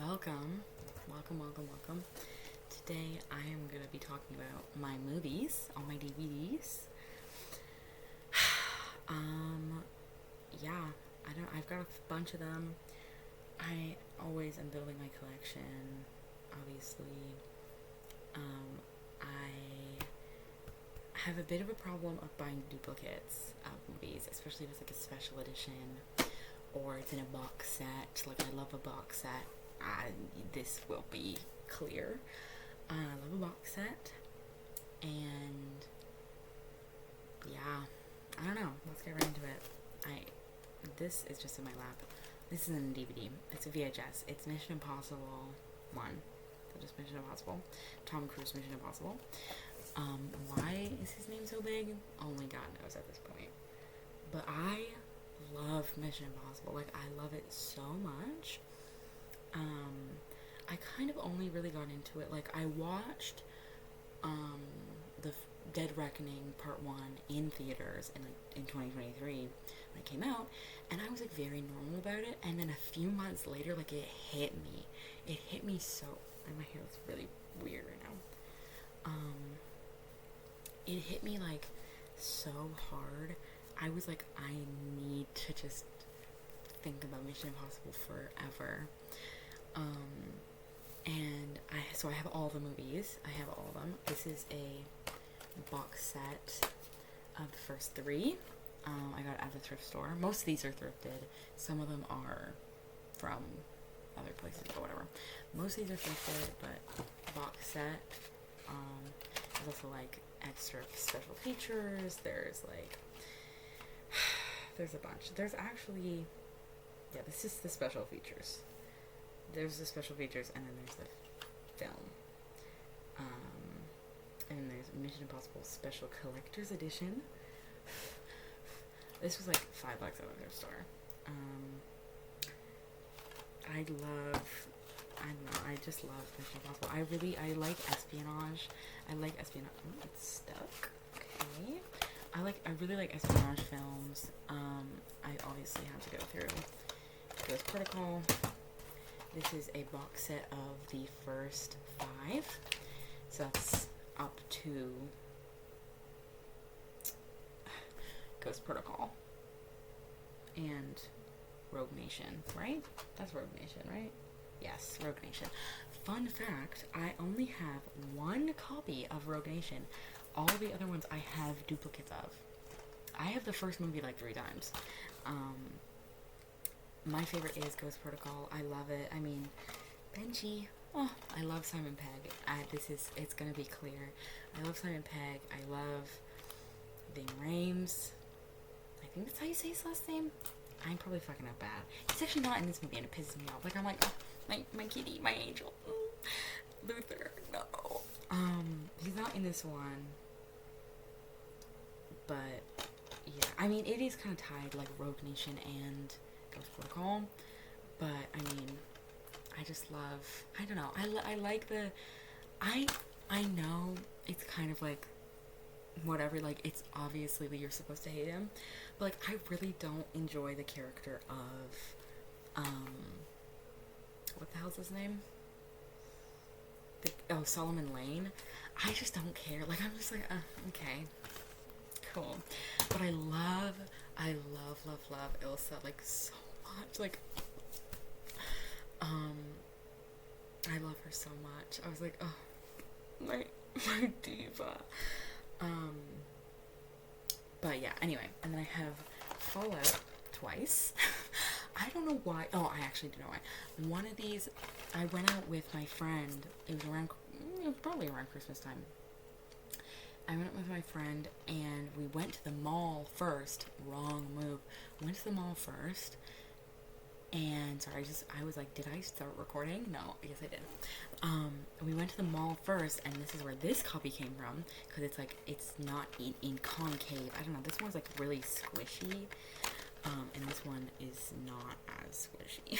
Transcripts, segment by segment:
welcome. Welcome. Today I am going to be talking about my movies, all my DVDs. um, yeah, I've got a bunch of them. I always am building my collection, obviously. I have a bit of a problem of buying duplicates of movies, especially if it's like a special edition or it's in a box set. Like, I love a box set. This will be clear. I love a box set. And yeah, I don't know. Let's get right into it. This is just in my lap. This isn't a DVD. It's a VHS. It's Mission Impossible 1. So just Mission Impossible. Tom Cruise Mission Impossible. Why is his name so big? Only God knows at this point. But I love Mission Impossible. Like, I love it so much. I kind of only really got into it. Like, I watched the Dead Reckoning Part 1 in theaters in 2023 when it came out, and I was like very normal about it, and then a few months later, like, it hit me so, and my hair looks really weird right now. It hit me like so hard. I was like, I need to just think about Mission Impossible forever. And I have all the movies. I have all of them. This is a box set of the first three. I got it at the thrift store. Most of these are thrifted. Some of them are from other places, but whatever. Most of these are thrifted, but box set. There's also like extra special features. There's like there's a bunch. There's actually, yeah, this is the special features. There's the special features, and then there's the film. And then there's Mission Impossible Special Collector's Edition. This was like $5 at the thrift store. I just love Mission Impossible. I like espionage. It's stuck. Okay. I really like espionage films. I obviously have to go through Ghost Protocol. This is a box set of the first 5. So that's up to Ghost Protocol and Rogue Nation, right? That's Rogue Nation, right? Yes, Rogue Nation. Fun fact, I only have one copy of Rogue Nation. All the other ones I have duplicates of. I have the first movie like 3 times. My favorite is Ghost Protocol. I love it. I mean, Benji. Oh, I love Simon Pegg. It's gonna be clear. I love Simon Pegg. I love Ving Rhames. I think that's how you say his last name. I'm probably fucking up bad. He's actually not in this movie, and it pisses me off. Like, I'm like, oh, my kitty, my angel. Luther, no. He's not in this one. But, yeah. I mean, it is kind of tied, like, Rogue Nation and Ghost Protocol. But, I mean, I just love, I don't know. I like the, I know it's kind of like, whatever, like, it's obviously that you're supposed to hate him. But, like, I really don't enjoy the character of, what the hell's his name? Solomon Lane. I just don't care. Like, I'm just like, okay, cool. But I love Ilsa, like, so much. Like, I love her so much. I was like, oh, my diva. But yeah, anyway. And then I have Fallout twice. I don't know why. Oh, I actually do know why. One of these, I went out with my friend. It was probably around Christmas time. I went out with my friend, and we went to the mall first. Wrong move. Went to the mall first. And sorry, I was like, did I start recording? No, I guess I did. We went to the mall first, and this is where this copy came from, because it's like, it's not in concave. I don't know, this one's like really squishy, and this one is not as squishy.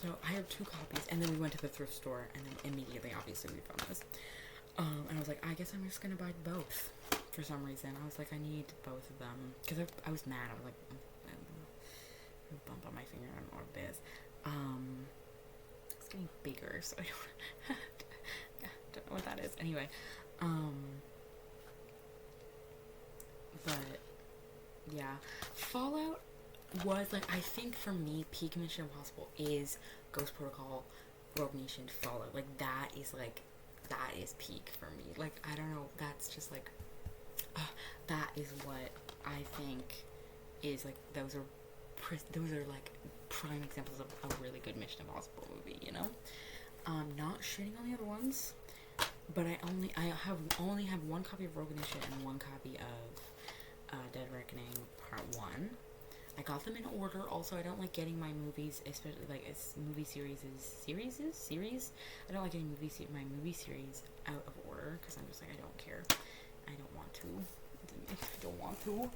So I have 2 copies, and then we went to the thrift store, and then immediately, obviously, we found this. And I was like, I guess I'm just gonna buy both. For some reason, I was like, I need both of them, because I was mad. I was like, bump on my finger, I don't know what it is. getting bigger, so I don't know what that is. Anyway, but yeah, Fallout was like, I think for me, peak Mission Impossible is Ghost Protocol, Rogue Nation, Fallout. Like that is peak for me. Like I don't know, that's just like that is what I think is like those are like prime examples of a really good Mission Impossible movie, you know? Not shitting on the other ones, but I only have one copy of Rogue Nation and one copy of Dead Reckoning Part 1. I got them in order. Also, I don't like getting my movies, especially like it's movie series. I don't like getting my movie series out of order because I'm just like I don't care. I don't want to. I don't want to.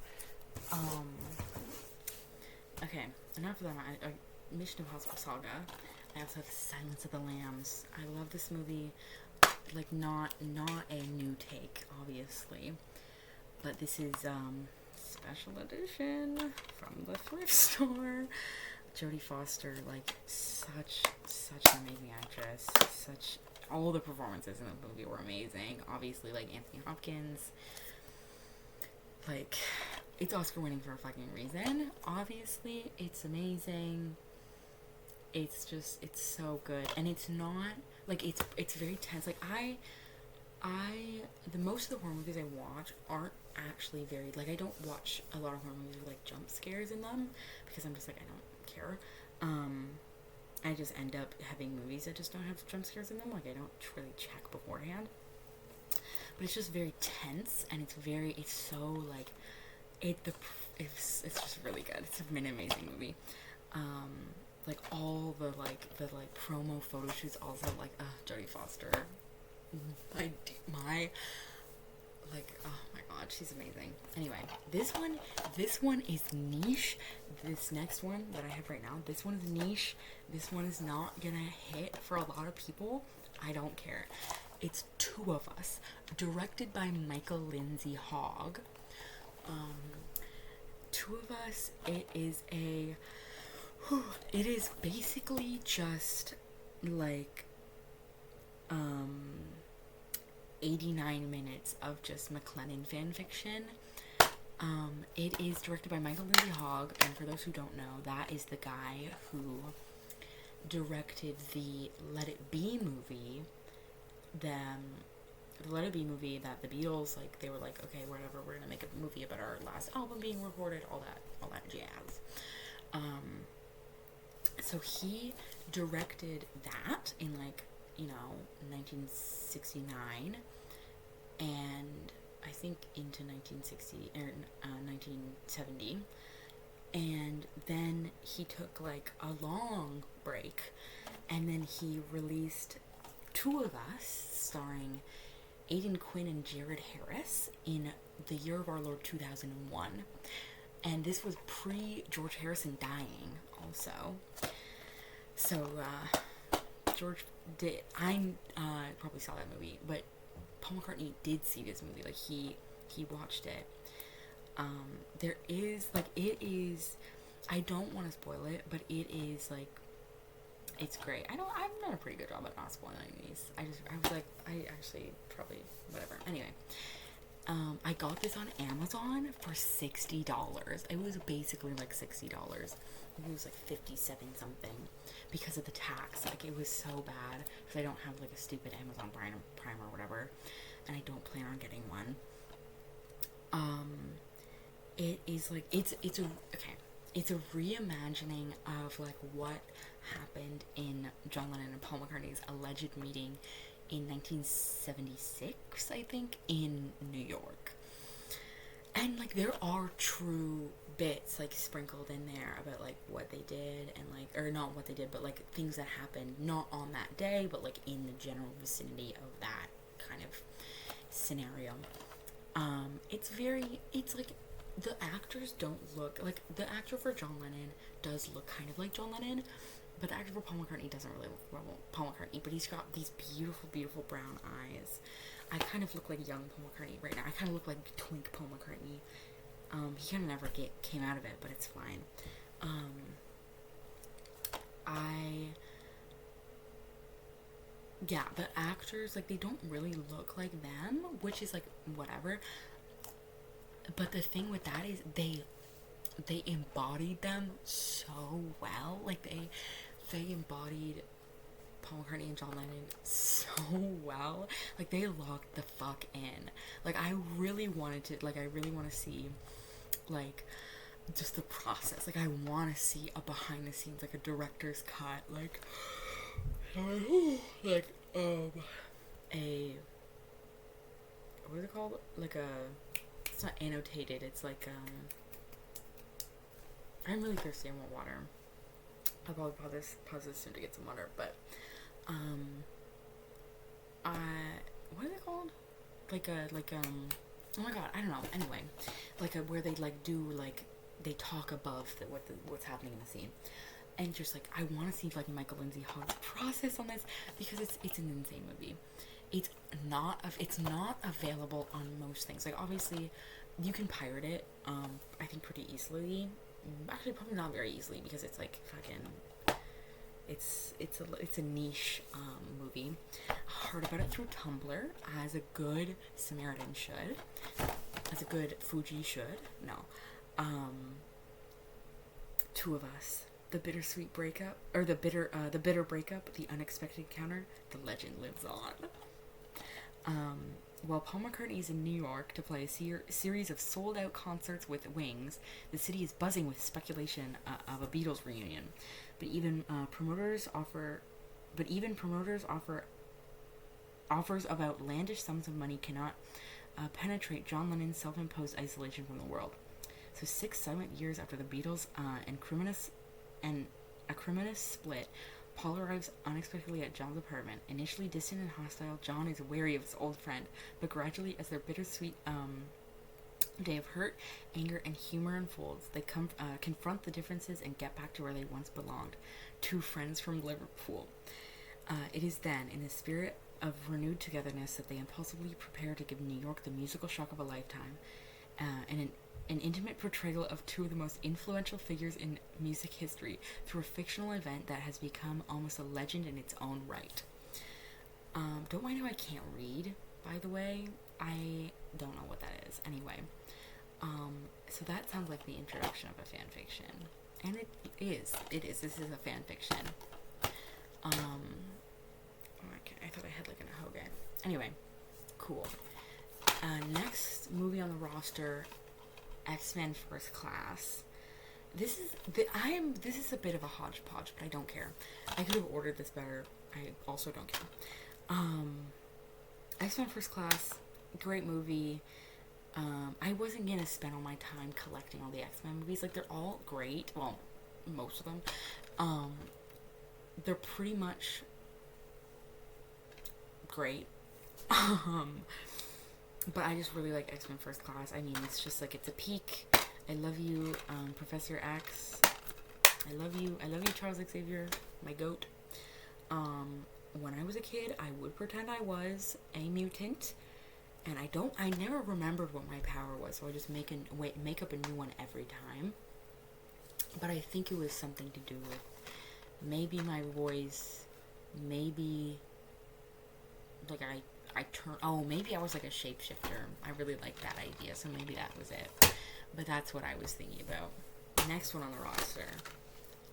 Okay, enough of that. Mission Impossible Saga. I also have Silence of the Lambs. I love this movie. Like not a new take, obviously, but this is special edition from the thrift store. Jodie Foster, like such an amazing actress. All the performances in the movie were amazing. Obviously, like Anthony Hopkins, like it's Oscar winning for a fucking reason. Obviously, it's amazing. It's so good, and it's not like it's very tense. Like the most of the horror movies I watch aren't actually very, like I don't watch a lot of horror movies with like jump scares in them because I'm just like I don't care. I just end up having movies that just don't have jump scares in them. Like I don't really check beforehand. But it's just very tense, and it's so like it's just really good. It's an amazing movie. Like all the promo photo shoots, also like Jodie Foster, my like, oh my god, she's amazing. Anyway, this one is niche. This next one that I have right now, this one is niche. This one is not gonna hit for a lot of people. I don't care. It's Two of Us, directed by Michael Lindsay Hogg. Two of Us, it is basically just like 89 minutes of just McLennan fan fiction. It is directed by Michael Lindsay Hogg, and for those who don't know, that is the guy who directed the Let It Be movie. The Let It Be movie that the Beatles, like, they were like, okay, whatever, we're gonna make a movie about our last album being recorded, all that jazz. So he directed that in 1969, and I think into 1970, and then he took like a long break, and then he released Two of Us, starring Aidan Quinn and Jared Harris, in the year of our Lord 2001. And this was pre-George Harrison dying, also. So, George did... I probably saw that movie, but Paul McCartney did see this movie. Like, he watched it. There is... Like, it is... I don't want to spoil it, but it is, like... It's great. I've done a pretty good job at not spoiling these. I was like... I actually probably... Whatever. Anyway... I got this on Amazon for $60. It was basically like $60. It was like 57 something because of the tax. Like, it was so bad because I don't have like a stupid Amazon Prime or whatever, and I don't plan on getting one. It is like it's a reimagining of like what happened in John Lennon and Paul McCartney's alleged meeting in 1976, I think, in New York. And, like, there are true bits, like, sprinkled in there about, like, what they did, and, like, or not what they did, but, like, things that happened, not on that day, but, like, in the general vicinity of that kind of scenario. It's, like, the actors don't look, like, the actor for John Lennon does look kind of like John Lennon, but the actor for Paul McCartney doesn't really look like Paul McCartney, but he's got these beautiful, beautiful brown eyes. I kind of look like young Paul McCartney right now. I kind of look like twink Paul McCartney. He kind of never came out of it, but it's fine. yeah, the actors, like, they don't really look like them, which is like whatever. But the thing with that is they embodied them so well. Like they embodied Paul McCartney and John Lennon so well. Like, they locked the fuck in. Like, I really want to see, like, just the process. Like, I want to see a behind the scenes, like a director's cut, like, like, a, what is it called? Like a, it's not annotated, it's like, I'm really thirsty, I want water. I'll probably pause this soon to get some water, but, what is it called? Oh my god, I don't know, anyway, like a, where they, like, do, like, they talk above what's happening in the scene. And just, like, I want to see, like, Michael Lindsay Hogg's process on this, because it's an insane movie. It's not available on most things. Like, obviously, you can pirate it, I think pretty easily. Actually, probably not very easily, because it's, like, fucking, it's a niche, movie. I heard about it through Tumblr, as a good Samaritan should. As a good Fuji should. No. Two of Us. The bittersweet breakup, or the bitter breakup, the unexpected encounter, the legend lives on. While Paul McCartney is in New York to play a series of sold-out concerts with Wings, the city is buzzing with speculation of a Beatles reunion. But even promoters offer offers of outlandish sums of money cannot penetrate John Lennon's self-imposed isolation from the world. So 6 silent years after the Beatles and a criminous split, Paul arrives unexpectedly at John's apartment. Initially distant and hostile, John is wary of his old friend, but gradually, as their bittersweet day of hurt, anger, and humor unfolds, they confront the differences and get back to where they once belonged. Two friends from Liverpool. It is then, in the spirit of renewed togetherness, that they impulsively prepare to give New York the musical shock of a lifetime, and an intimate portrayal of two of the most influential figures in music history through a fictional event that has become almost a legend in its own right. Don't mind how I can't read, by the way. I don't know what that is. Anyway, so that sounds like the introduction of a fan fiction. And it is. This is a fan fiction. Okay, I thought I had, like, an Ahoga. Anyway, cool. Next movie on the roster, X-Men First Class. This is a bit of a hodgepodge, but I don't care. I could have ordered this better. I also don't care. X-Men First Class, great movie. I wasn't gonna spend all my time collecting all the X-Men movies. Like, they're all great. Well, most of them. They're pretty much great. But I just really like X-Men First Class. I mean, it's just like, it's a peak. I love you, Professor X. I love you, Charles Xavier, my goat. When I was a kid, I would pretend I was a mutant, and I never remembered what my power was, so I just make up a new one every time. But I think it was something to do with maybe my voice, maybe, like, maybe I was like a shapeshifter. I really like that idea, so maybe that was it. But that's what I was thinking about. Next one on the roster,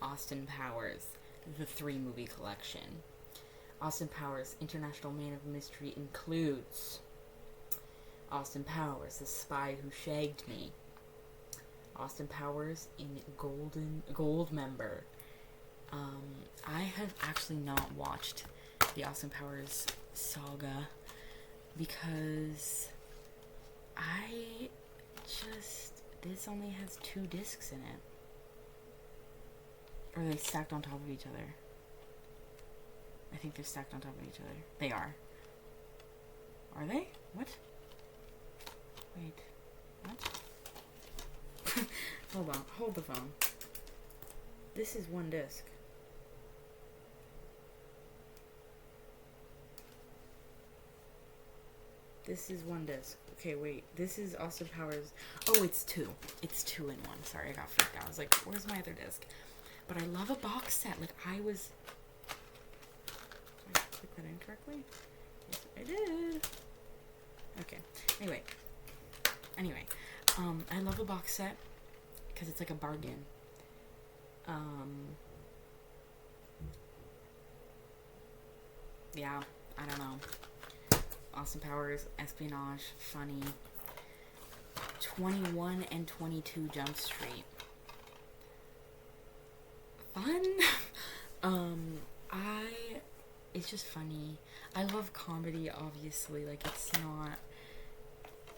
Austin Powers, the 3-movie collection. Austin Powers, International Man of Mystery includes Austin Powers, The Spy Who Shagged Me. Austin Powers in Goldmember. I have actually not watched the Austin Powers saga because this only has 2 discs in it. Or are they stacked on top of each other? I think they're stacked on top of each other. They are. Are they? What? Wait. What? Hold on. Hold the phone. This is 1 disc. This is 1 disc. Okay, wait. This is Austin Powers. Oh, it's 2. It's 2 in 1. Sorry, I got freaked out. I was like, where's my other disc? But I love a box set. Like, I was... Click that in. correctly? Yes, I did. Okay. Anyway. I love a box set because it's like a bargain. Yeah, I don't know. Austin Powers, espionage, funny. 21 and 22 Jump Street. Fun. It's just funny. I love comedy, obviously. Like, it's not,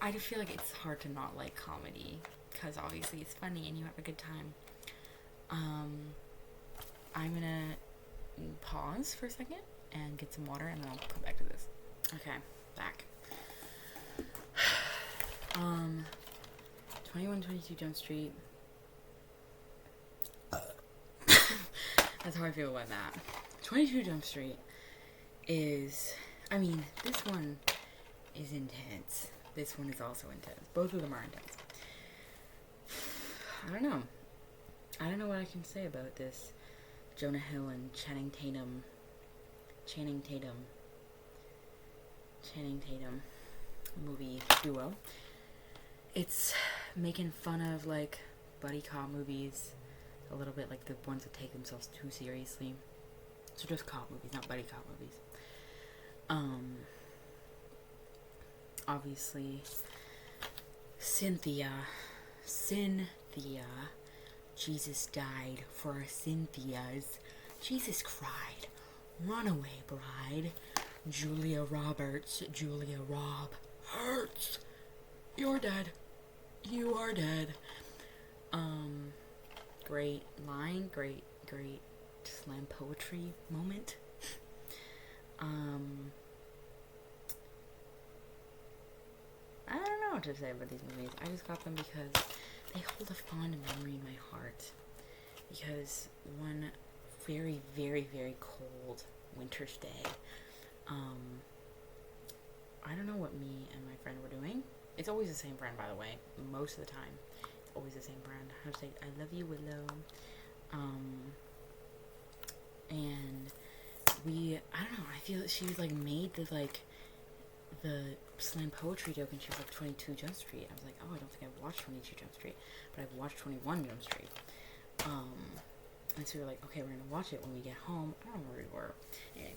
I feel like it's hard to not like comedy, because obviously it's funny and you have a good time. I'm gonna pause for a second and get some water, and then I'll come back to this. Okay, back. 21, 22 Jump Street. That's how I feel about that. 22 Jump Street is, I mean, this one is intense. This one is also intense. Both of them are intense. I don't know. I don't know what I can say about this Jonah Hill and Channing Tatum movie duo. It's making fun of, like, buddy cop movies a little bit, like the ones that take themselves too seriously. So just cop movies, not buddy cop movies. Obviously, Cynthia, Jesus died for our Cynthias. Jesus cried, runaway bride. Julia Roberts, you're dead. You are dead. Great line, great slam poetry moment. I don't know what to say about these movies. I just got them because they hold a fond memory in my heart. Because one very, very, very cold winter's day, I don't know what me and my friend were doing. It's always the same friend, by the way. Most of the time, it's always the same friend. How to say, I love you, Willow. And I don't know, I feel that she was, like, made the slam poetry joke, and she was like, 22 Jump Street. I was like, oh, I don't think I've watched 22 Jump Street, but I've watched 21 Jump Street. And so we were like, okay, we're gonna watch it when we get home. I don't know where we were. Anyway,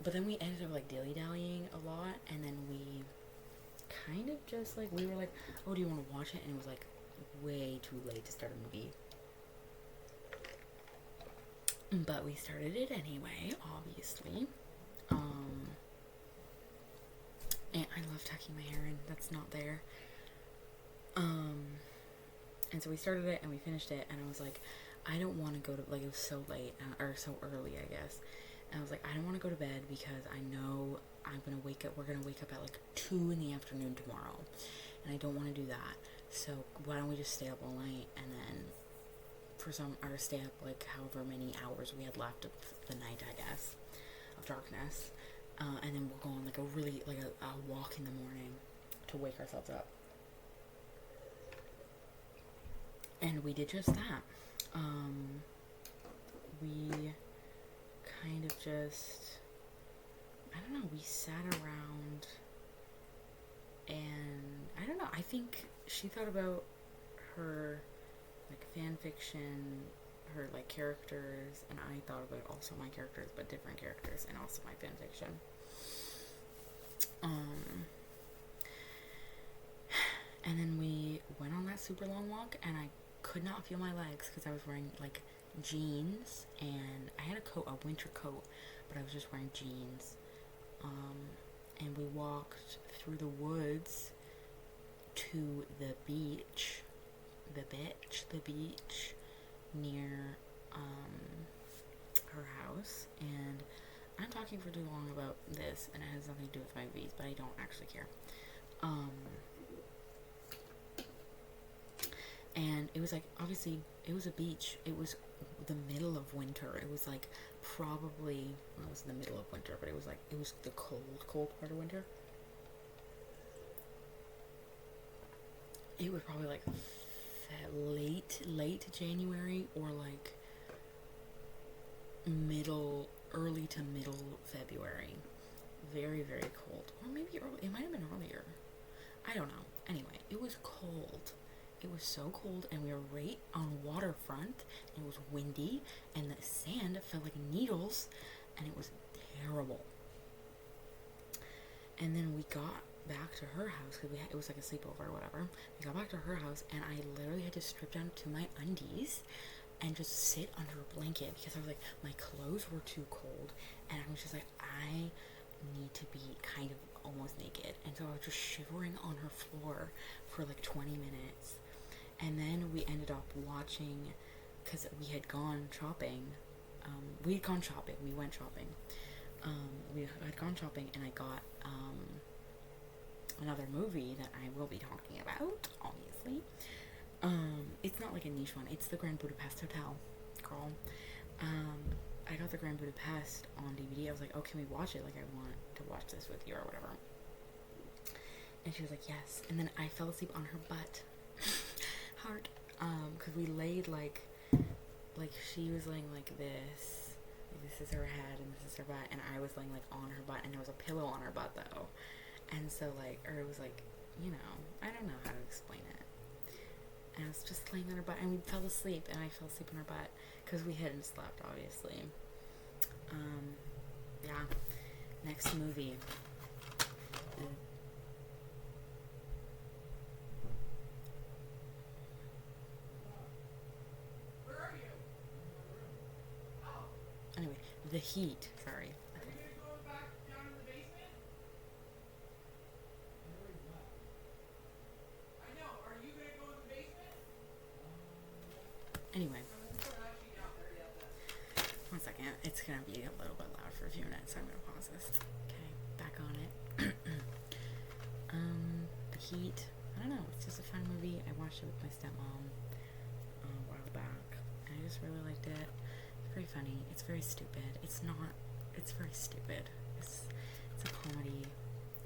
but then we ended up, like, dilly-dallying a lot, and then we kind of just, like, we were like, oh, do you want to watch it? And it was, like, way too late to start a movie. But we started it anyway, obviously. And I love tucking my hair in. That's not there. And so we started it and we finished it, and I was like, I don't want to go to, like, it was so late, or so early, I guess. And I was like, I don't want to go to bed because I know we're gonna wake up at, like, 2 in the afternoon tomorrow. And I don't want to do that. So why don't we just stay up all night, and then or stay up, like, however many hours we had left of the night, I guess, of darkness. And then we'll go on, like, a really, like, a walk in the morning to wake ourselves up. And we did just that. We kind of just, I don't know, we sat around, and I don't know, I think she thought about her, like, fan fiction, her, like, characters, and I thought about also my characters, but different characters, and also my fan fiction. And then we went on that super long walk, and I could not feel my legs because I was wearing, like, jeans, and I had a winter coat, but I was just wearing jeans. And we walked through the woods to the beach near her house. And I'm talking for too long about this, and it has nothing to do with my movies, but I don't actually care. And it was, like, obviously, it was a beach. It was the middle of winter. It was, like, probably, well, it was the middle of winter, but it was, like, it was the cold part of winter. It was probably, like, late January, or, like, middle early to middle February. Very, very cold. Or maybe early. It might have been earlier. I don't know. Anyway, it was cold. It was so cold, and we were right on waterfront. And it was windy, and the sand felt like needles, and it was terrible. And then we got back to her house, because it was like a sleepover or whatever. We got back to her house, and I literally had to strip down to my undies and just sit under a blanket, because I was like, my clothes were too cold, and I was just like, I need to be kind of almost naked. And so I was just shivering on her floor for like 20 minutes. And then we ended up watching, because we had gone shopping. We went shopping. We had gone shopping, and I got another movie that I will be talking about, obviously. It's not like a niche one. It's the Grand Budapest Hotel, girl. I got the Grand Budapest on DVD. I was like, oh, can we watch it? Like, I want to watch this with you or whatever. And she was like, yes. And then I fell asleep on her butt. Hard. Because we laid like she was laying like this. Like, this is her head and this is her butt. And I was laying like on her butt, and there was a pillow on her butt though. And so like, or it was like, you know, I don't know how to explain it. And I was just laying on her butt, and we fell asleep, and I fell asleep on her butt because we hadn't slept, obviously. Yeah. Next movie. Where are you? Oh. Anyway, The Heat. Sorry. Are you guys going back down in the basement? I know. Are you gonna go in the basement? Anyway. One second. It's gonna be a little bit loud for a few minutes, so I'm gonna pause this. Okay, back on it. The Heat. I don't know. It's just a fun movie. I watched it with my stepmom a while back, and I just really liked it. It's very funny. It's very stupid. It's not. It's very stupid. It's a comedy.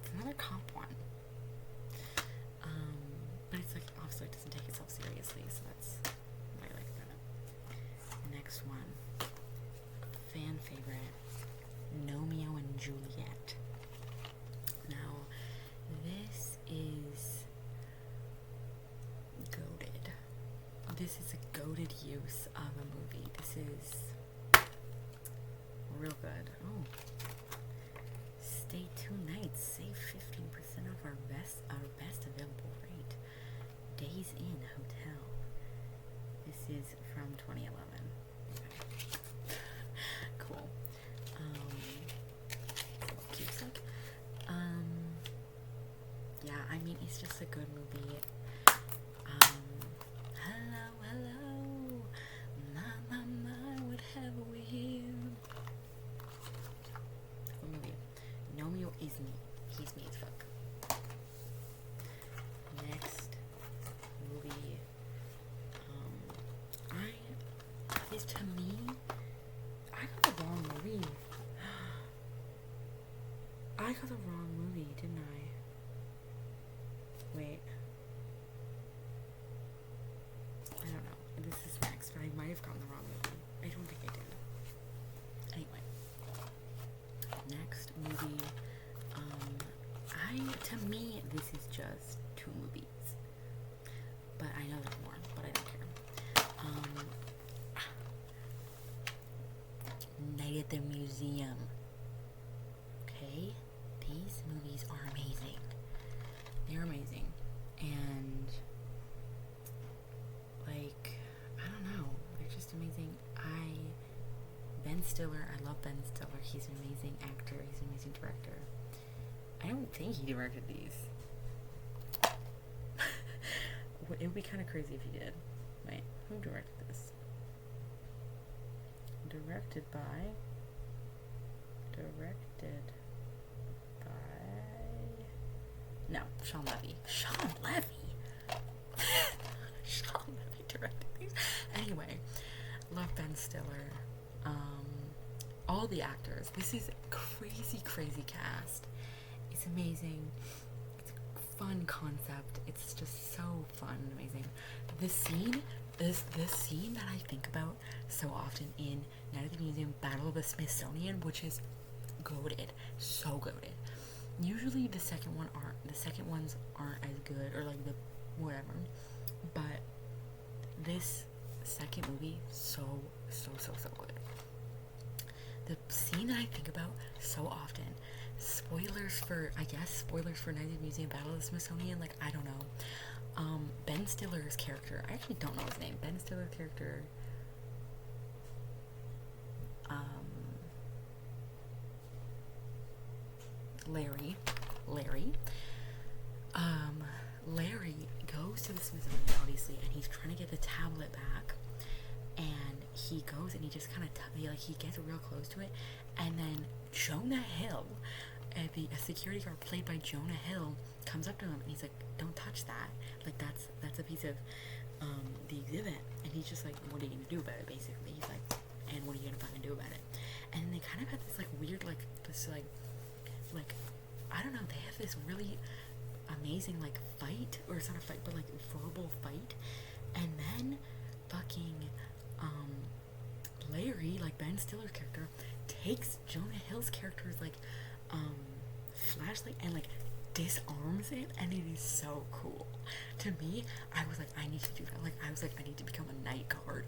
It's another cop one. But it's like obviously it doesn't take itself seriously, so that's what I like about it. Next one. Fan favorite, Romeo and Juliet. Now, this is goated. This is a goated use of a movie. This is real good. Oh, stay 2 nights, save 15% off our best available rate. Days Inn Hotel. This is from 2011. Cool. Yeah, I mean, it's just a good movie. Hello, my, what have we here? Good movie. Romeo is me. He's me as fuck. Next movie. To me, I got the wrong movie. I got the wrong movie, didn't I? Wait. I don't know. This is next, but I might have gotten the wrong movie. I don't think I did. Anyway. Next movie. To me, this is just 2 movies. But I know there's more, but I don't care. Night at the Museum. Okay? These movies are amazing. They're amazing. And, like, I don't know. They're just amazing. Ben Stiller, I love Ben Stiller. He's an amazing actor. He's an amazing director. I don't think he directed these. It would be kind of crazy if he did. Wait, who directed this? Directed by no, Sean Levy. Sean Levy directed these. Anyway, love Ben Stiller. All the actors. This is a crazy cast. It's amazing. It's a fun concept. It's just so fun and amazing. The scene this scene that I think about so often in Night at the Museum Battle of the Smithsonian, which is goated, so goated. Usually the second ones aren't as good, or like the whatever, but this second movie so good. The scene that I think about so often, spoilers for Night at the Museum Battle of the Smithsonian, like I don't know. Ben Stiller's character, I actually don't know his name. Ben Stiller's character, Larry. Larry goes to the Smithsonian, obviously, and he's trying to get the tablet back. And he goes and he just kind of, he gets real close to it. And then Jonah Hill, a security guard played by Jonah Hill, comes up to him and he's like, "Don't touch that. Like, that's a piece of the exhibit." And he's just like, "What are you gonna do about it?" Basically, he's like, "And what are you gonna fucking do about it?" And they kind of have this like weird like I don't know. They have this really amazing like fight, or it's not a fight, but like verbal fight. And then fucking Larry, like Ben Stiller's character, takes Jonah Hill's character's like flashlight and like disarms it, and it is so cool. To me, I was like, I need to do that. Like, I was like, I need to become a night guard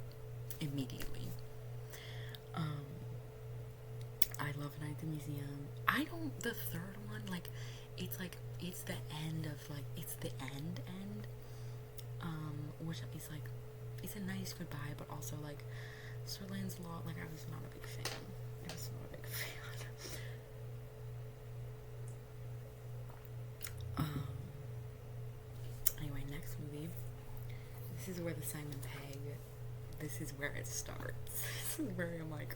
immediately. I love Night at the Museum. The third one, like, it's the end of, like, it's the end, which is, like, it's a nice goodbye, but also, like, Sir Lancelot, like, I was not a big fan. Anyway, next movie. This is where the Simon Pegg, this is where it starts. This is where I'm like,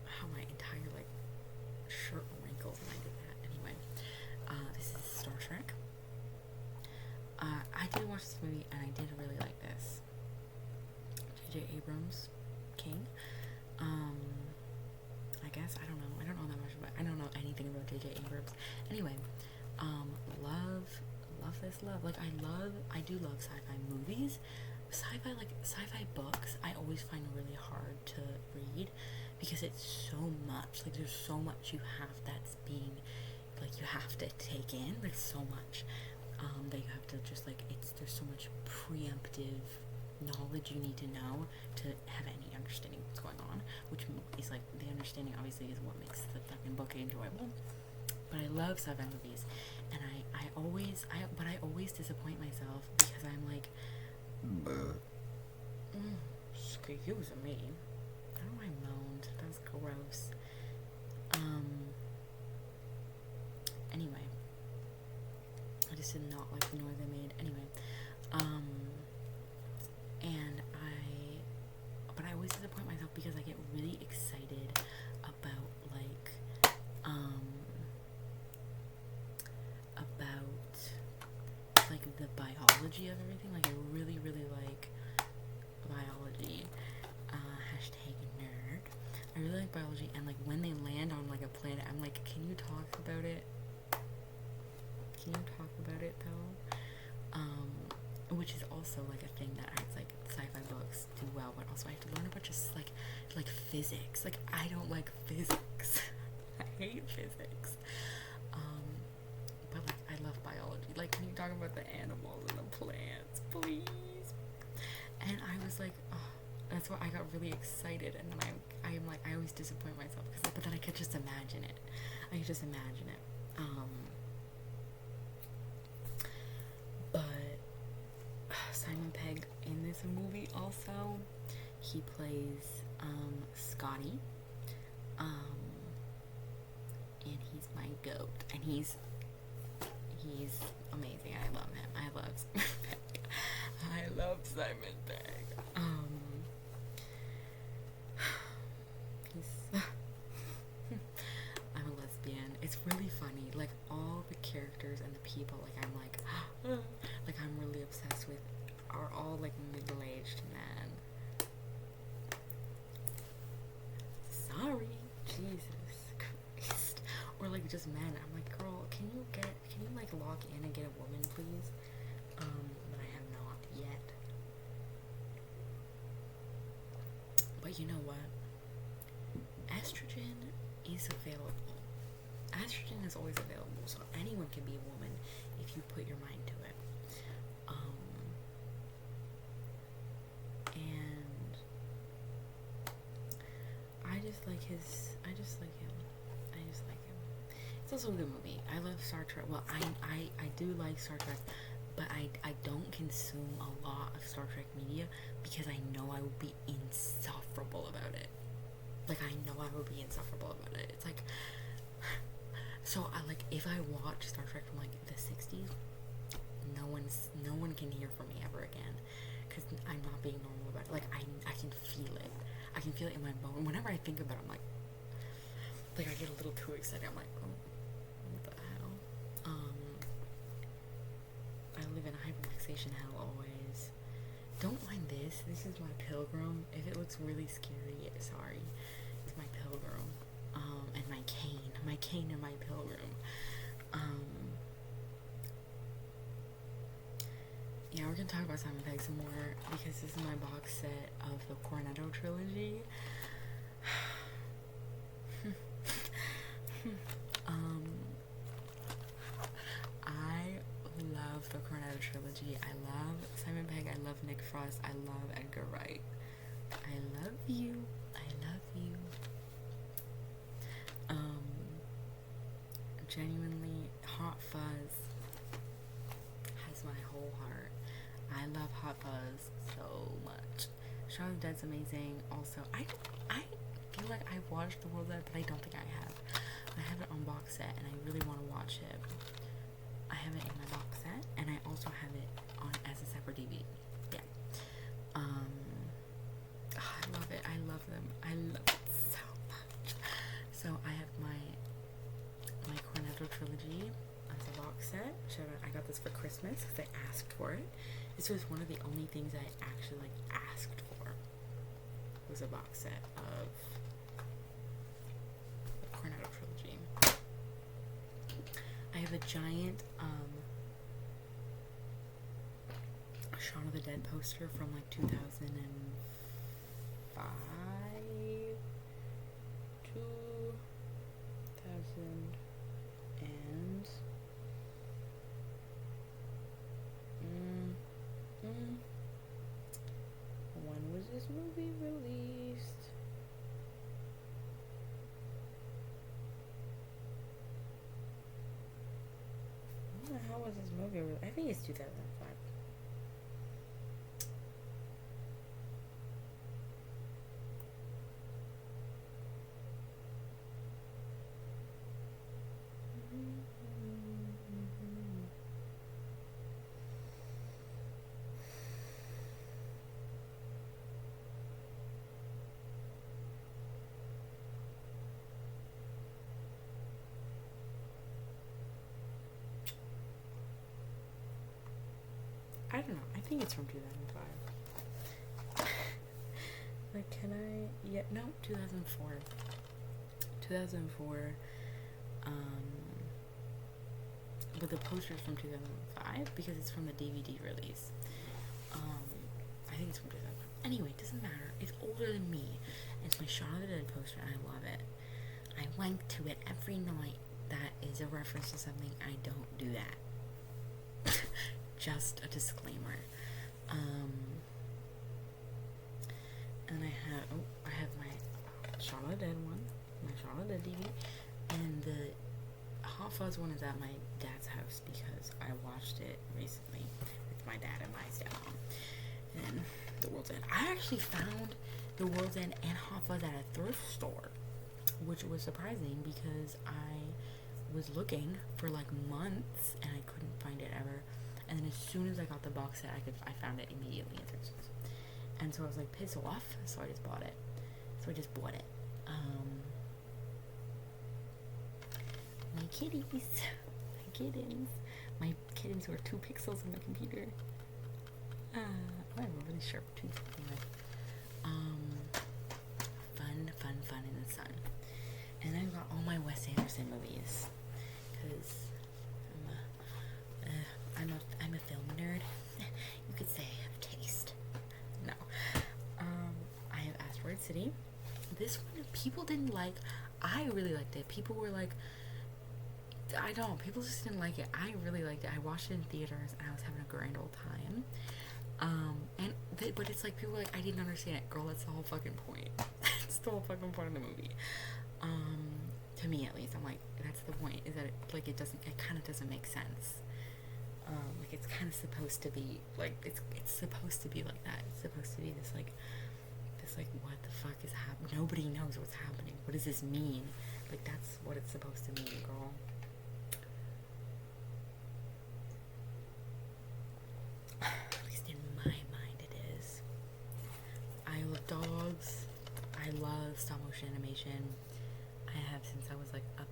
how my entire, like, shirt wrinkles when I did that. Anyway, this is Star Trek. I did watch this movie, and I did really like this. J.J. Abrams, King. I guess, I don't know that much about, I don't know anything about J.J. Abrams. Anyway, like, I do love sci-fi movies. Sci-fi books, I always find really hard to read, because it's so much, like, there's so much you have that's being, like, you have to take in, like, so much, that you have to just, like, there's so much preemptive knowledge you need to know to have any understanding of what's going on, which is, like, the understanding obviously is what makes the fucking book enjoyable. But I love sci-fi movies, and I always disappoint myself, because I'm like, excuse me, I don't know why I moaned, that was gross. Anyway, I just did not like the noise I made. Anyway, but I always disappoint myself, because I get really excited about, like, the biology of everything. Like, I really like biology. Hashtag nerd. I really like biology, and, like, when they land on, like, a planet, I'm like, can you talk about it? Though? Which is also, like, a thing that I, like, sci-fi books do well, but also I have to learn about just, like physics. Like, I don't like physics. I hate physics. But, like, I love biology. Like, can you talk about the animals and the plants, please? And I was like, oh, that's why I got really excited, and then I'm like, I always disappoint myself, but then I could just imagine it. But Simon Pegg in this movie also, he plays Scotty, and he's my goat, and he's amazing. I love him. I love Simon Pegg. I love Simon Pegg. I'm a lesbian. It's really funny. Like, all the characters and the people, like, I'm like, like, I'm really obsessed with, are all, like, middle-aged men. Sorry. Jesus Christ. Or, like, just men. I'm like, girl, can you like, lock in and get a woman, please? but I have not yet. But you know what? Estrogen is available. Estrogen is always available, so anyone can be a woman if you put your mind to it. And I just like him. It's also a good movie. I love Star Trek. Well, I do like Star Trek, but I don't consume a lot of Star Trek media because I know I will be insufferable about it. Like, I know I will be insufferable about it. It's like, so if I watch Star Trek from like the 60s, no one can hear from me ever again, because I'm not being normal about it. Like, I can feel it. I can feel it in my bone. Whenever I think about it, I'm like I get a little too excited. I'm like, oh, what the hell? I live in hyperfixation hell always. Don't mind this. This is my pilgrim. If it looks really scary, sorry. It's my pilgrim. And my cane. My cane and my pilgrim. Yeah, we're gonna talk about Simon Pegg some more because this is my box set of the Cornetto trilogy. I love the Cornetto trilogy. I love Simon Pegg. I love Nick Frost. I love Edgar Wright. I love you. I love you. Genuinely, Hot Fuzz has my whole heart. I love Hot Fuzz so much. Shaun of the Dead's amazing. Also, I feel like I've watched The World's End, but I don't think I have. I have it on box set, and I really want to watch it. I have it in my box set, and I also have it on as a separate DVD. Yeah. I love it. I love them. I love it so much. So I have my Cornetto trilogy as a box set. I got this for Christmas because I asked for it. This was one of the only things I actually asked for. Was a box set of the Cornetto trilogy. I have a giant Shaun of the Dead poster from 2005 when was this movie released? When the hell was this movie released? I think it's 2005. I don't know. I think it's from 2005. Can I? Yeah, no, 2004. 2004. But the poster's from 2005 because it's from the DVD release. I think it's from 2005. Anyway, it doesn't matter. It's older than me. It's my Shaun of the Dead poster, and I love it. I wank to it every night. That is a reference to something. I don't do that. Just a disclaimer. And I have my Shaun of the Dead one, my Shaun of the Dead DVD, and the Hot Fuzz one is at my dad's house because I watched it recently with my dad and my stepmom. And The World's End. I actually found The World's End and Hot Fuzz at a thrift store, which was surprising because I was looking for months and I couldn't find it ever. And then as soon as I got the box set, I found it immediately in thrift stores. And so I was pissed off, so I just bought it. My kitties. My kittens. My kittens who are 2 pixels on the computer. I have a really sharp tooth. Anyway. Fun in the sun. And I've got all my Wes Anderson movies. Because I'm a film nerd. You could say I have taste. No. I have Asteroid City. This one people didn't like. I really liked it. People were like, I don't. People just didn't like it. I really liked it. I watched it in theaters and I was having a grand old time. But it's like people were like, I didn't understand it, girl. That's the whole fucking point. That's the whole fucking point of the movie. To me at least, I'm like, that's the point. Is that it kind of doesn't make sense. Like it's kind of supposed to be like it's supposed to be like that. It's supposed to be this like what the fuck is happening? Nobody knows what's happening. What does this mean? Like that's what it's supposed to mean, girl. At least in my mind it is. I love dogs. I love stop motion animation. I have since I was like a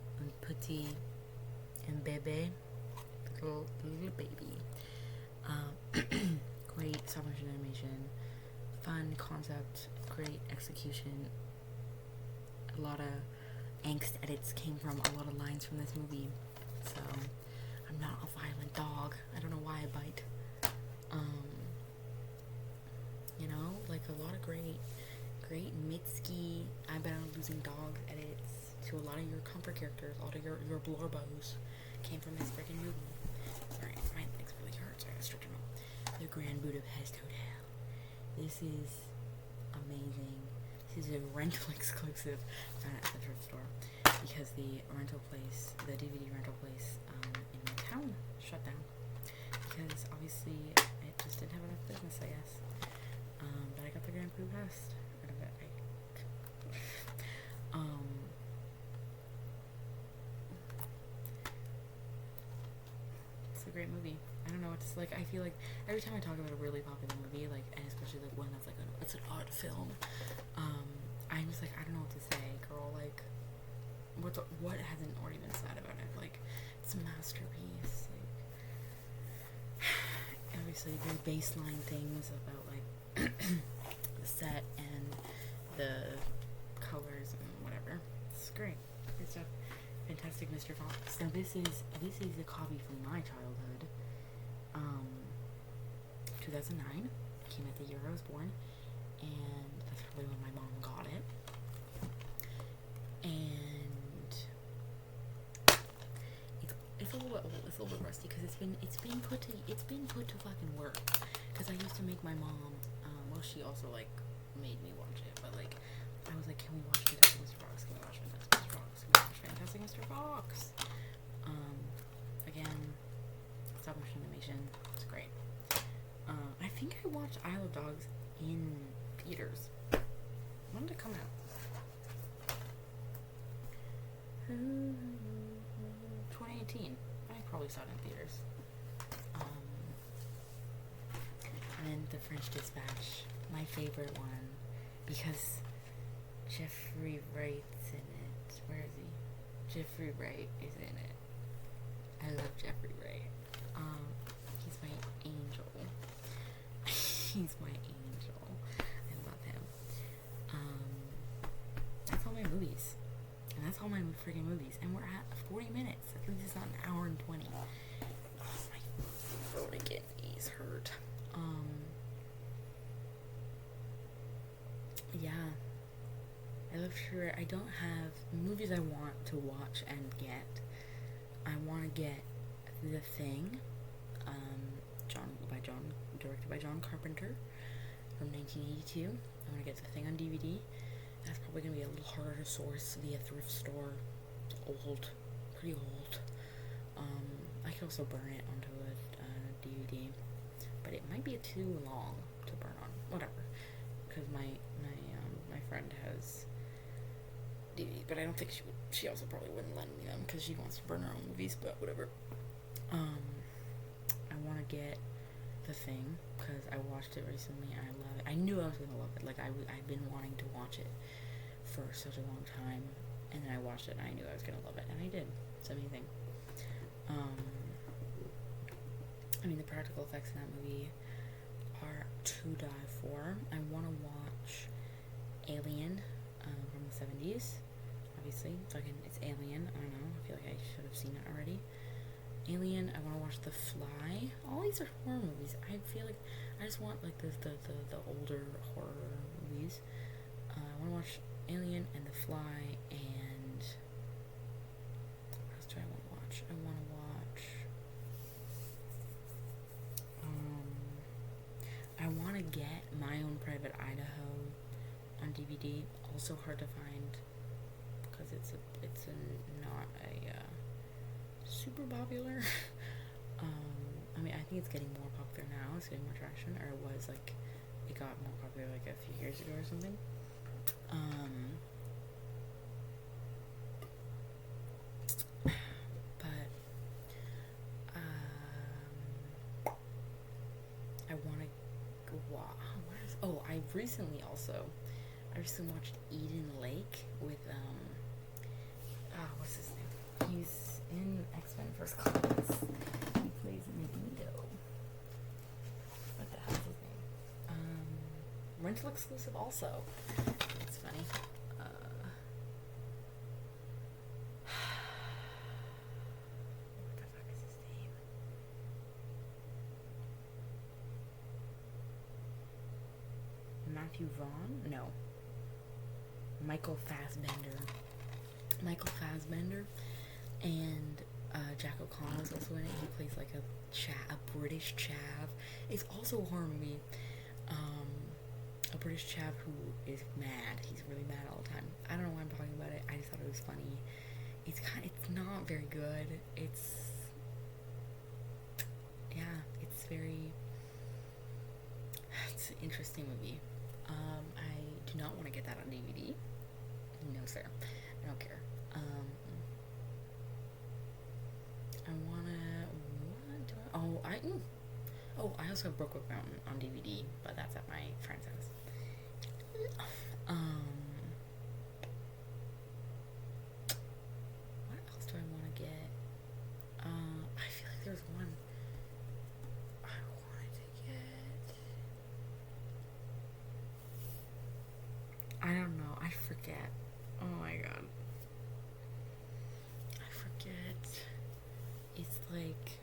petit and bebe. Little baby. Great stop motion animation. Fun concept. Great execution. A lot of angst edits came from a lot of lines from this movie. So, I'm not a violent dog. I don't know why I bite. You know, like a lot of great Mitski, I bet I'm losing dog edits to a lot of your comfort characters, a lot of your blorbos came from this freaking movie. Sorry, my legs really hurt, so I gotta stretch them out. The Grand Budapest Hotel. This is amazing. This is a rental exclusive. Found it at the thrift store because the rental place, the DVD rental place in my town shut down because obviously it just didn't have enough business, I guess. But I got the Grand Budapest out of it. It's a great movie. I don't know what to like. I feel like every time I talk about a really popular movie, like, and especially like one that's like it's an art film, I'm just like, I don't know what to say, girl. Like, what hasn't already been said about it? Like, it's a masterpiece. Like, obviously, very baseline things about like the set and the colors and whatever. It's great. Good stuff. Fantastic Mr. Fox. Now this is a copy from my childhood. 2009. Came out the year I was born, and that's probably when my mom got it. And it's a little bit old. It's a little bit rusty because it's been put to fucking work. Because I used to make my mom. Well, she also like made me watch it, but like I was like, can we watch Fantastic Mr. Fox? Can we watch Fantastic Mr. Fox? Can we watch Fantastic Mr. Fox? Again, stop motion animation. It's great. I think I watched Isle of Dogs in theaters. When did it come out? 2018. I probably saw it in theaters. And then The French Dispatch, my favorite one, because Jeffrey Wright's in it. Where is he? Jeffrey Wright is in it. I love Jeffrey Wright. He's my angel. He's my angel. I love him. That's all my movies. And that's all my freaking movies. And we're at 40 minutes. At least it's not an hour and 20. Oh, my freaking knees hurt. Yeah. I love sure I don't have movies I want to watch and get. I want to get The Thing, directed by John Carpenter from 1982. I want to get The Thing on DVD. That's probably going to be a little harder to source via thrift store. It's old, pretty old. I could also burn it onto a DVD, but it might be too long to burn on. Whatever, because my friend has DVD, but I don't think she also probably wouldn't lend me them because she wants to burn her own movies. But whatever. I want to get The Thing because I watched it recently and I love it. I knew I was gonna love it. Like I've been wanting to watch it for such a long time, and then I watched it and I knew I was gonna love it, and I did. It's amazing. I mean, the practical effects in that movie are to die for. I want to watch Alien from the 70s. Obviously, it's Alien. I don't know. I feel like I should have seen it already. Alien. I want to watch The Fly. All these are horror movies. I feel like I just want like the older horror movies. I want to watch Alien and The Fly and what else do I want to watch? I want to watch. I want to get My Own Private Idaho on DVD. Also hard to find because it's not a super popular. I mean, I think it's getting more popular now. It's getting more traction, or it was like it got more popular like a few years ago or something. But I want to go watch. I recently watched Eden Lake with what's his name? He's in X-Men First Class. He plays Magneto. What the hell is his name? Rental exclusive also. It's funny. What the fuck is his name? Matthew Vaughn? No. Michael Fassbender. And Jack O'Connell is also in it. He plays like a British chav. It's also a horror movie. A British chav who is mad. He's really mad all the time. I don't know why I'm talking about it. I just thought it was funny. It's not very good. It's an interesting movie. I do not want to get that on DVD. No, sir. I don't care. I also have Brokeback Mountain on DVD, but that's at my friend's house. What else do I want to get? I feel like there's one I wanted to get. I don't know. I forget. Oh my god. I forget. It's like,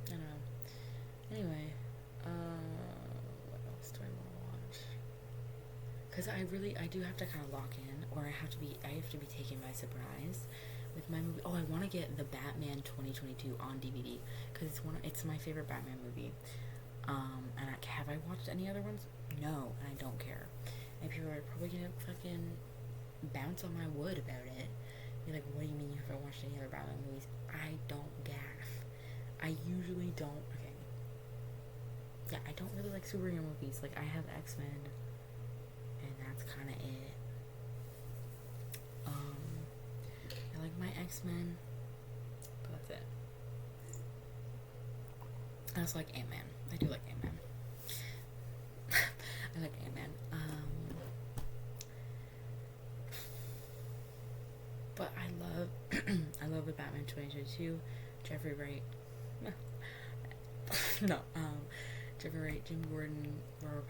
I don't know. Anyway, what else do I want to watch? Because I do have to kind of lock in, or I have to be taken by surprise with my movie. Oh, I want to get the Batman 2022 on DVD because it's my favorite Batman movie. And have I watched any other ones? No, and I don't care. And people are probably gonna fucking bounce on my wood about it. Be like, what do you mean you haven't watched any other Batman movies? I don't gaff. I usually don't. Okay. Yeah, I don't really like superhero movies. Like, I have X-Men, and that's kind of it. I like my X-Men, but that's it. I also like Ant-Man. I do like Ant-Man. I like Ant-Man. But I love the Batman 2022. Jeffrey Wright. No, Jeffrey Wright, Jim Gordon, Robert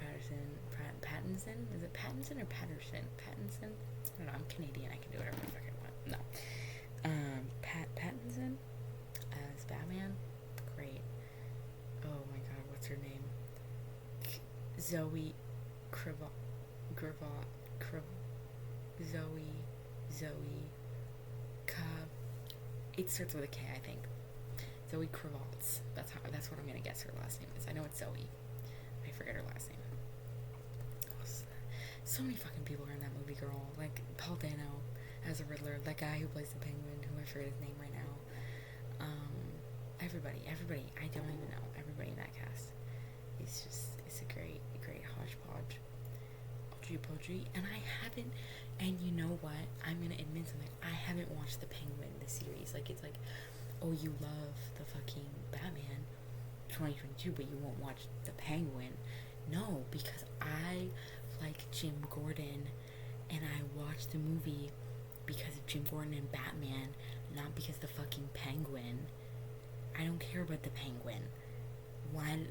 Pattinson. Is it Pattinson or Patterson? Pattinson? I don't know. I'm Canadian. I can do whatever the fuck I want. No. Pattinson as Batman. Great. Oh my god, what's her name? Zoe it starts with a K, I think. Zoe Kravitz. That's what I'm gonna guess her last name is. I know it's Zoe. I forget her last name. So many fucking people are in that movie, girl. Like Paul Dano as a Riddler, that guy who plays the Penguin, who I forget his name right now. Everybody. I don't even know. Everybody in that cast. It's a great hodgepodge. Podgy. And I haven't, and you know what? I'm gonna admit something. I haven't watched The Penguin, the series. Like, it's like, oh, you love the fucking Batman 2022, but you won't watch The Penguin. No, because I like Jim Gordon, and I watched the movie because of Jim Gordon and Batman, not because the fucking Penguin. I don't care about the Penguin. Why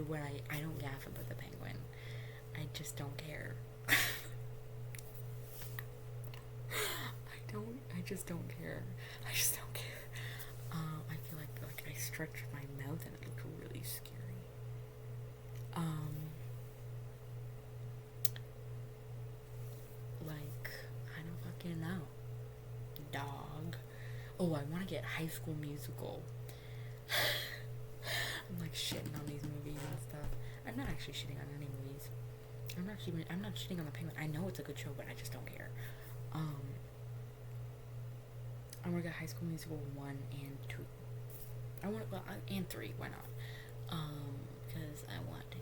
would I don't gaff about the Penguin. I just don't care. I just don't care. I just don't care. I feel like I stretched my mouth and it looked really scary. I don't fucking know. Dog. Oh, I want to get High School Musical. I'm like shitting on these movies and stuff. I'm not actually shitting on any movies. I'm not shitting on The Penguin. I know it's a good show, but I just don't care. I want to get High School Musical 1 and 2. And 3. Why not? Because I want to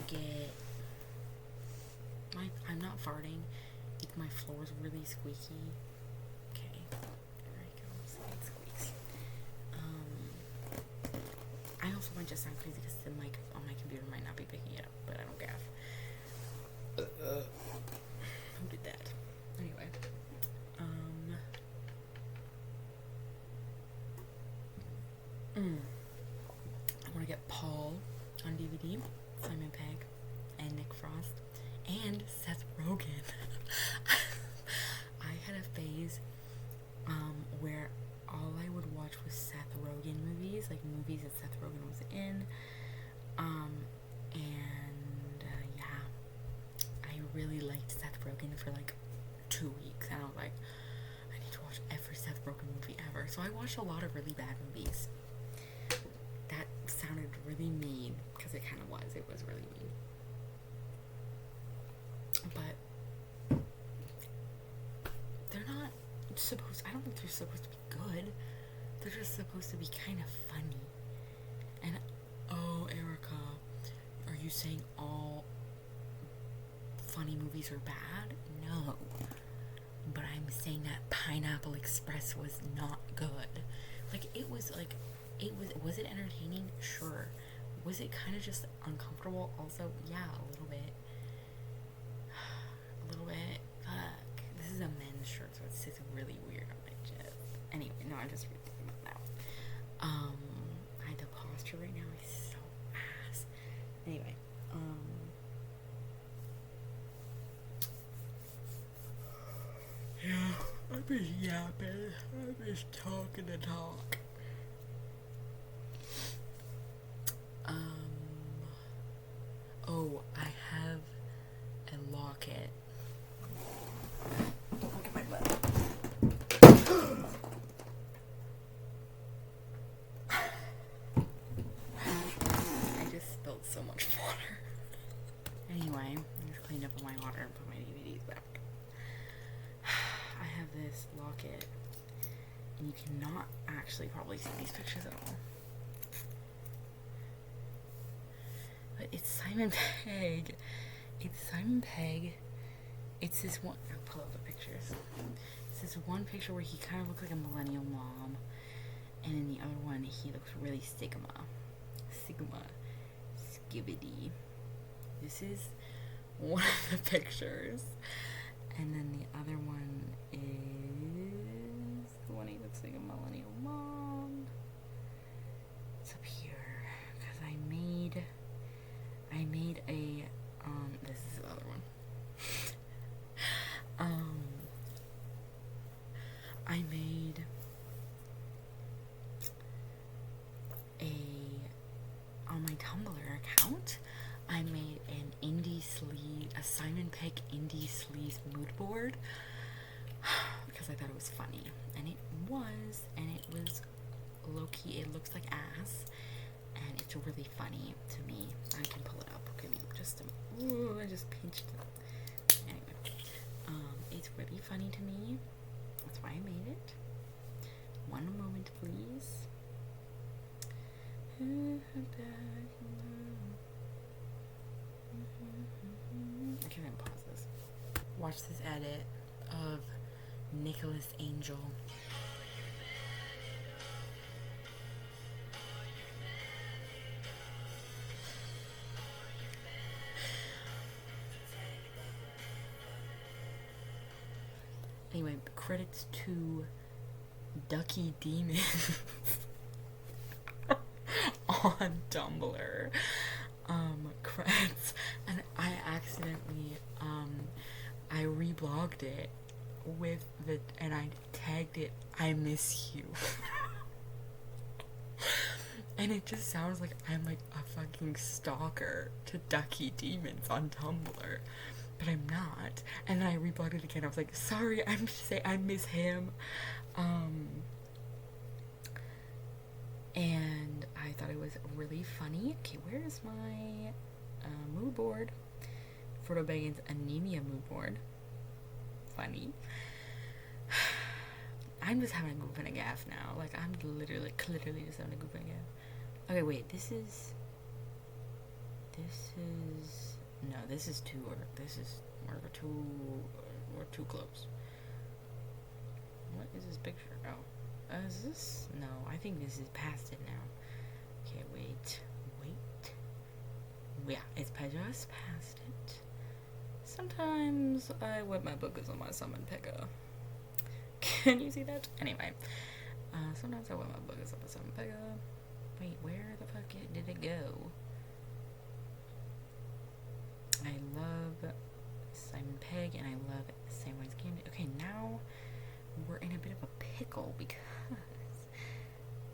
get. I'm not farting. My floor's really squeaky. Okay, there I go. So it squeaks. I also might just sound crazy because the mic on my computer might not be picking it up, but I don't care. Who did that? Anyway, I want to get Paul on DVD, Simon Pegg, and Nick Frost, and Seth Rogen. I had a phase where all I would watch was Seth Rogen movies, like movies that Seth Rogen was in. Yeah, I really liked Seth Rogen for like 2 weeks, and I was like, I need to watch every Seth Rogen movie ever. So I watched a lot of really bad movies. That sounded really mean, because it kind of was. It was really mean. But they're not supposed, I don't think they're supposed to be good. They're just supposed to be kind of funny. And, oh, Erica, are you saying all funny movies are bad? No. But I'm saying that Pineapple Express was not good. Was it entertaining? Sure. Was it kind of just uncomfortable? Also, yeah, a little bit. Fuck. This is a men's shirt, so it sits really weird on my chest. Anyway, no, I'm just rethinking it now. The posture right now is so ass. Anyway, yeah, I'm just yapping. I'm just talking to talk. Oh, I have a locket. Don't look at my butt. I just spilled so much water. Anyway, I just cleaned up all my water and put my DVDs back. I have this locket, and you cannot actually probably see these pictures at all. But it's Simon Pegg. It's this one. I'll pull up the pictures. It's this one picture where he kind of looks like a millennial mom, and in the other one he looks really skibbity. This is one of the pictures, and then the other one is the one he looks like a millennial mom. It's up here because I made a this is the other one. I made on my Tumblr account, I made a Simon Pegg indie sleaze mood board because I thought it was funny, and it was low-key. It looks like ass, and it's really funny to me. I can pull it up. Give me just I just pinched it. Anyway, it's really funny to me. That's why I made it. One moment, please. I can't even pause this. Watch this edit of Nicholas Angel. Anyway, credits to Ducky Demon on Tumblr. Credits, and I accidentally I reblogged it and I tagged it, I miss you. And it just sounds like I'm like a fucking stalker to Ducky Demons on Tumblr. But I'm not. And then I reblogged it again. I was like, sorry, I'm just saying I miss him. And I thought it was really funny. Okay, where is my mood board? Frodo Baggins' anemia mood board. Funny. I'm just having a goof and a gaff now. Like, I'm literally just having a goof and a gaff. Okay, wait, this is no, this is too, or this is, we're too close. What is this picture? Oh, is this? No, I think this is past it now. Okay, wait. Yeah, it's just past it. Sometimes I whip my boogers on my summon picker. Can you see that? Anyway, sometimes I whip my boogers on my summon picker. Wait, where the fuck did it go? I love Simon Pegg and I love Samwise Gamgee. Okay, now we're in a bit of a pickle because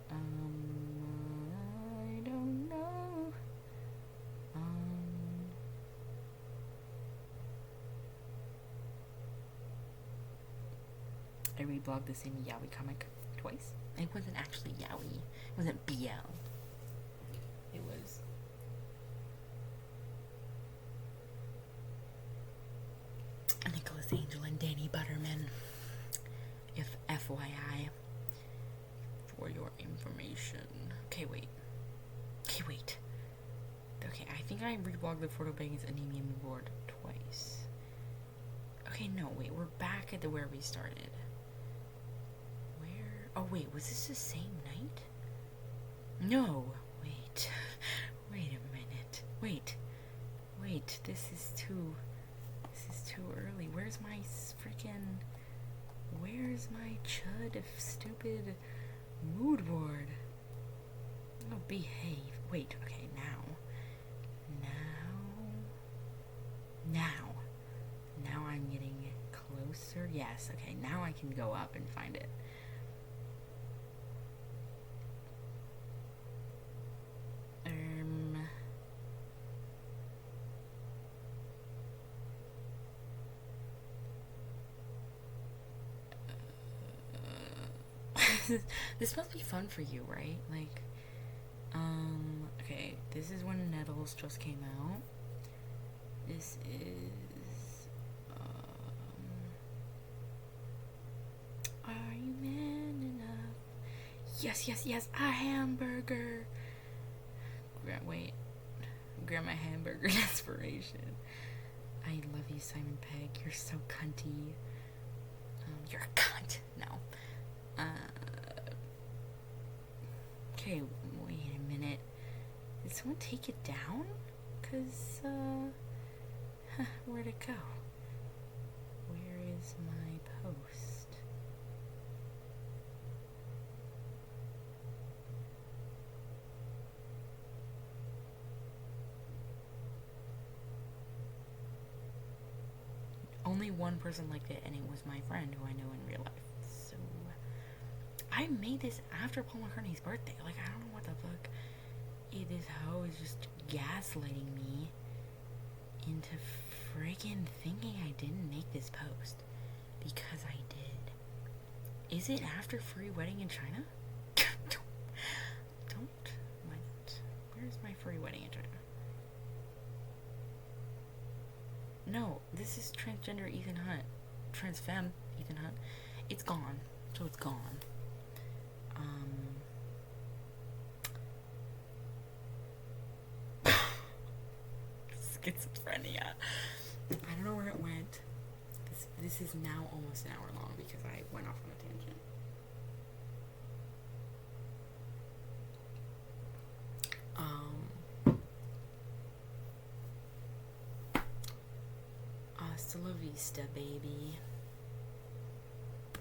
I don't know. I reblogged the same Yaoi comic twice. It wasn't actually Yaoi. It wasn't BL. It was Nicholas Angel and Danny Butterman. If FYI, for your information. Okay, wait. Okay, I think I reblogged the Frodo Baggins anemia mood board twice. Okay, no, wait, we're back at where we started. Oh, wait, was this the same night? No, wait. Wait a minute. Wait, this is too early. Where's my chud stupid mood board? Oh, behave. Wait, okay, now I'm getting closer. Yes, okay, now I can go up and find it. This must be fun for you, right? Like, okay, this is when Nettles just came out. This is, are you man enough? Yes, a hamburger. Grab my hamburger desperation. I love you, Simon Pegg. You're so cunty. You're a cunt. No. Okay, wait a minute. Did someone take it down? Cause, where'd it go? Where is my post? Only one person liked it, and it was my friend who I know in real life. So, I made this after Paul McCartney's birthday. Like, I don't know what the fuck. This hoe is just gaslighting me into friggin' thinking I didn't make this post. Because I did. Is it after Free Wedding in China? Don't. What? Where's my Free Wedding in China? No, this is transgender Ethan Hunt. Transfemme Ethan Hunt. It's gone. So it's gone. Schizophrenia. I don't know where it went. This is now almost an hour long because I went off on a tangent. Hasta la vista, baby.